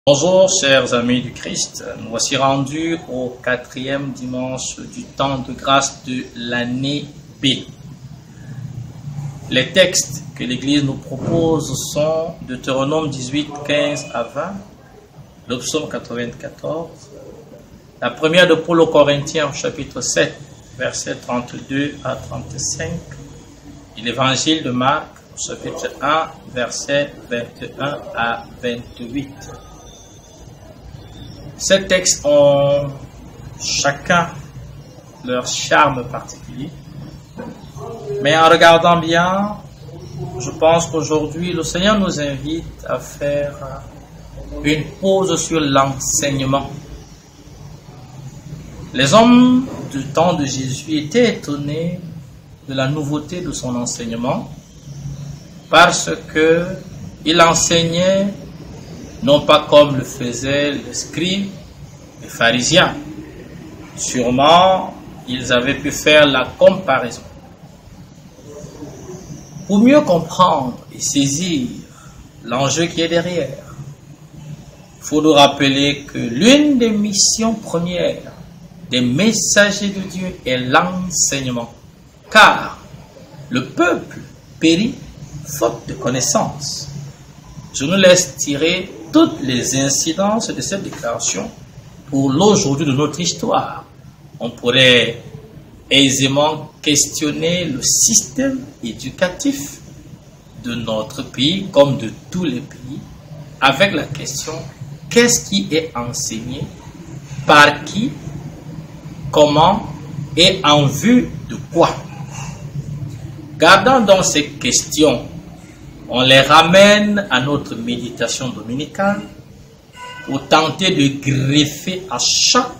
Bonjour chers amis du Christ, nous voici rendus au 4e dimanche du temps de grâce de l'année B. Les textes que l'Église nous propose sont Deutéronome 18, 15 à 20, le psaume 94, la première de Paul aux Corinthiens chapitre 7, versets 32 à 35, et l'évangile de Marc chapitre 1, versets 21 à 28. Ces textes ont chacun leur charme particulier. Mais en regardant bien, je pense qu'aujourd'hui, le Seigneur nous invite à faire une pause sur l'enseignement. Les hommes du temps de Jésus étaient étonnés de la nouveauté de son enseignement parce qu'il enseignait non pas comme le faisaient les scribes, les pharisiens. Sûrement, ils avaient pu faire la comparaison. Pour mieux comprendre et saisir l'enjeu qui est derrière, il faut nous rappeler que l'une des missions premières des messagers de Dieu est l'enseignement. Car le peuple périt faute de connaissance. Je nous laisse tirer toutes les incidences de cette déclaration pour l'aujourd'hui de notre histoire. On pourrait aisément questionner le système éducatif de notre pays comme de tous les pays avec la question: qu'est-ce qui est enseigné, par qui, comment et en vue de quoi? Gardant donc ces questions, on les ramène à notre méditation dominicale pour tenter de greffer à chaque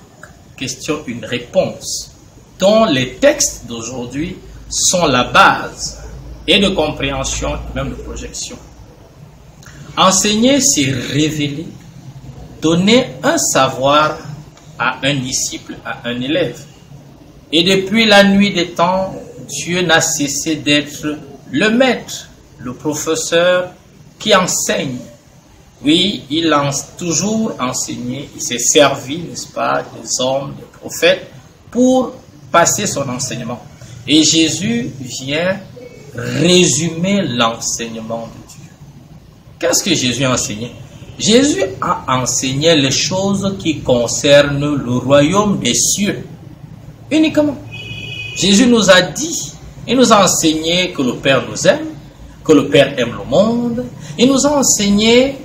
question une réponse dont les textes d'aujourd'hui sont la base et de compréhension et même de projection. Enseigner, c'est révéler, donner un savoir à un disciple, à un élève. Et depuis la nuit des temps, Dieu n'a cessé d'être le maître, le professeur qui enseigne. Oui, il a toujours enseigné, il s'est servi, n'est-ce pas, des hommes, des prophètes, pour passer son enseignement. Et Jésus vient résumer l'enseignement de Dieu. Qu'est-ce que Jésus a enseigné? Jésus a enseigné les choses qui concernent le royaume des cieux, uniquement. Jésus nous a dit, il nous a enseigné que le Père nous aime, que le Père aime le monde. Il nous a enseigné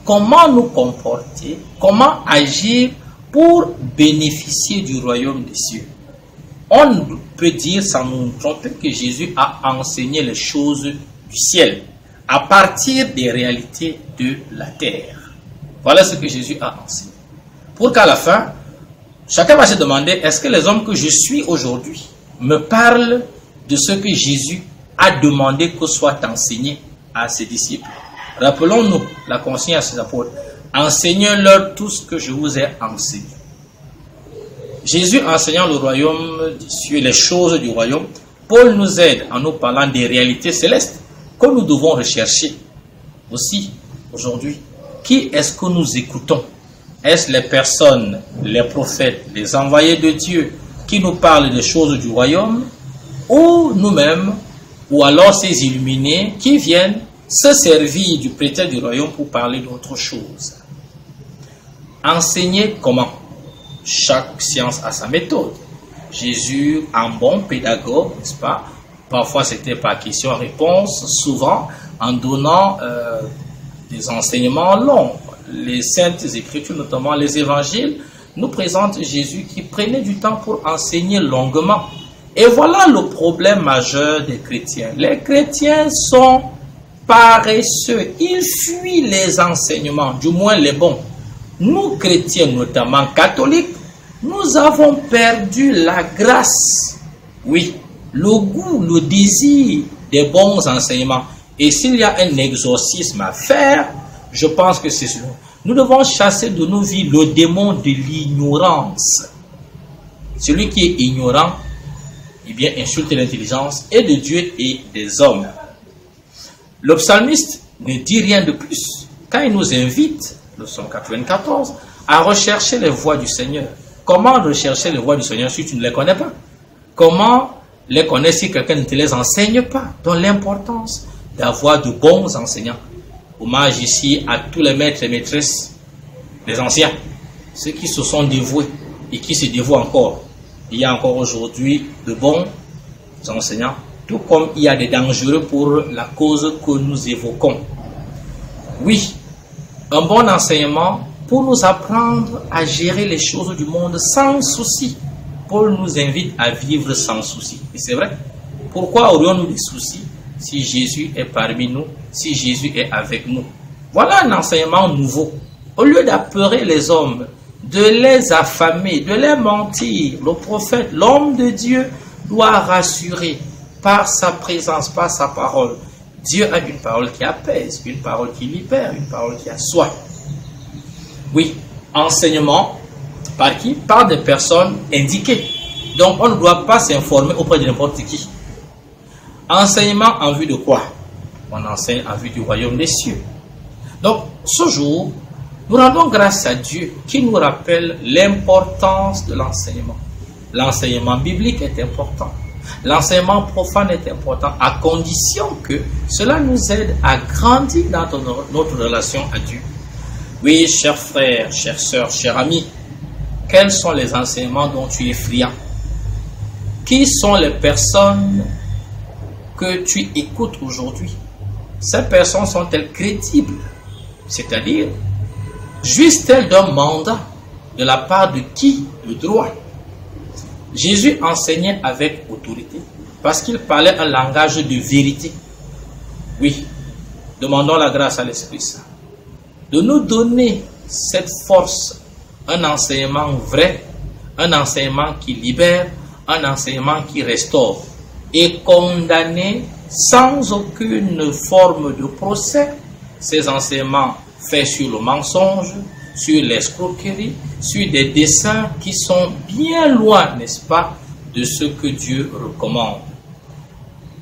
comment nous comporter, comment agir pour bénéficier du royaume des cieux. On peut dire sans nous tromper que Jésus a enseigné les choses du ciel à partir des réalités de la terre. Voilà ce que Jésus a enseigné. Pour qu'à la fin, chacun va se demander: est-ce que les hommes que je suis aujourd'hui me parlent de ce que Jésus a demandé que soit enseigné à ses disciples? Rappelons-nous la consigne à ses apôtres: enseignez-leur tout ce que je vous ai enseigné. Jésus enseignant le royaume des cieux, les choses du royaume, Paul nous aide en nous parlant des réalités célestes que nous devons rechercher aussi aujourd'hui. Qui est-ce que nous écoutons? Est-ce les personnes, les prophètes, les envoyés de Dieu qui nous parlent des choses du royaume, ou nous-mêmes, ou alors ces illuminés qui viennent se servir du prétexte du royaume pour parler d'autre chose? Enseigner comment? Chaque science a sa méthode. Jésus, un bon pédagogue, n'est-ce pas? Parfois c'était par question-réponse, souvent en donnant des enseignements longs. Les saintes écritures, notamment les évangiles, nous présentent Jésus qui prenait du temps pour enseigner longuement. Et voilà le problème majeur des chrétiens. Les chrétiens sont paresseux. Ils fuient les enseignements, du moins les bons. Nous, chrétiens, notamment catholiques, nous avons perdu la grâce. Oui, le goût, le désir des bons enseignements. Et s'il y a un exorcisme à faire, je pense que c'est cela. Nous devons chasser de nos vies le démon de l'ignorance. Celui qui est ignorant, eh bien, insulte l'intelligence et de Dieu et des hommes. Le psalmiste ne dit rien de plus quand il nous invite le psaume 94, à rechercher les voies du Seigneur. Comment rechercher les voies du Seigneur si tu ne les connais pas? Comment les connaître si quelqu'un ne te les enseigne pas? Donc l'importance d'avoir de bons enseignants. Hommage ici à tous les maîtres et maîtresses, les anciens, ceux qui se sont dévoués et qui se dévouent encore. Il y a encore aujourd'hui de bons enseignants, tout comme il y a des dangereux pour la cause que nous évoquons. Oui, un bon enseignement pour nous apprendre à gérer les choses du monde sans souci. Paul nous invite à vivre sans souci. Et c'est vrai. Pourquoi aurions-nous des soucis si Jésus est parmi nous, si Jésus est avec nous? Voilà un enseignement nouveau. Au lieu d'apeurer les hommes, de les affamer, de les mentir, le prophète, l'homme de Dieu, doit rassurer par sa présence, par sa parole. Dieu a une parole qui apaise, une parole qui libère, une parole qui assoit. Oui, enseignement, par qui? Par des personnes indiquées. Donc on ne doit pas s'informer auprès de n'importe qui. Enseignement en vue de quoi? On enseigne en vue du royaume des cieux. Donc ce jour, nous rendons grâce à Dieu qui nous rappelle l'importance de l'enseignement. L'enseignement biblique est important. L'enseignement profane est important à condition que cela nous aide à grandir dans notre relation à Dieu. Oui, chers frères, chères sœurs, chers amis, quels sont les enseignements dont tu es friand? Qui sont les personnes que tu écoutes aujourd'hui? Ces personnes sont-elles crédibles? C'est-à-dire, jouissent-elles d'un mandat de la part de qui? De droit. Jésus enseignait avec autorité parce qu'il parlait un langage de vérité. Oui, demandons la grâce à l'Esprit Saint de nous donner cette force, un enseignement vrai, un enseignement qui libère, un enseignement qui restaure et condamner sans aucune forme de procès ces enseignements faits sur le mensonge, sur l'escroquerie, sur des desseins qui sont bien loin, n'est-ce pas, de ce que Dieu recommande.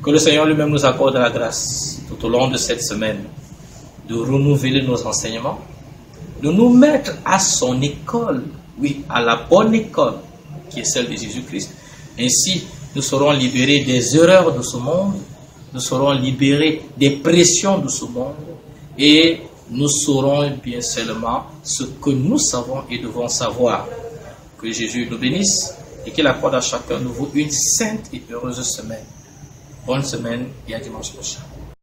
Que le Seigneur lui-même nous accorde la grâce tout au long de cette semaine de renouveler nos enseignements, de nous mettre à son école, oui, à la bonne école, qui est celle de Jésus-Christ. Ainsi, nous serons libérés des erreurs de ce monde, nous serons libérés des pressions de ce monde, et nous saurons bien seulement ce que nous savons et devons savoir. Que Jésus nous bénisse et qu'il accorde à chacun de vous une sainte et heureuse semaine. Bonne semaine et à dimanche prochain.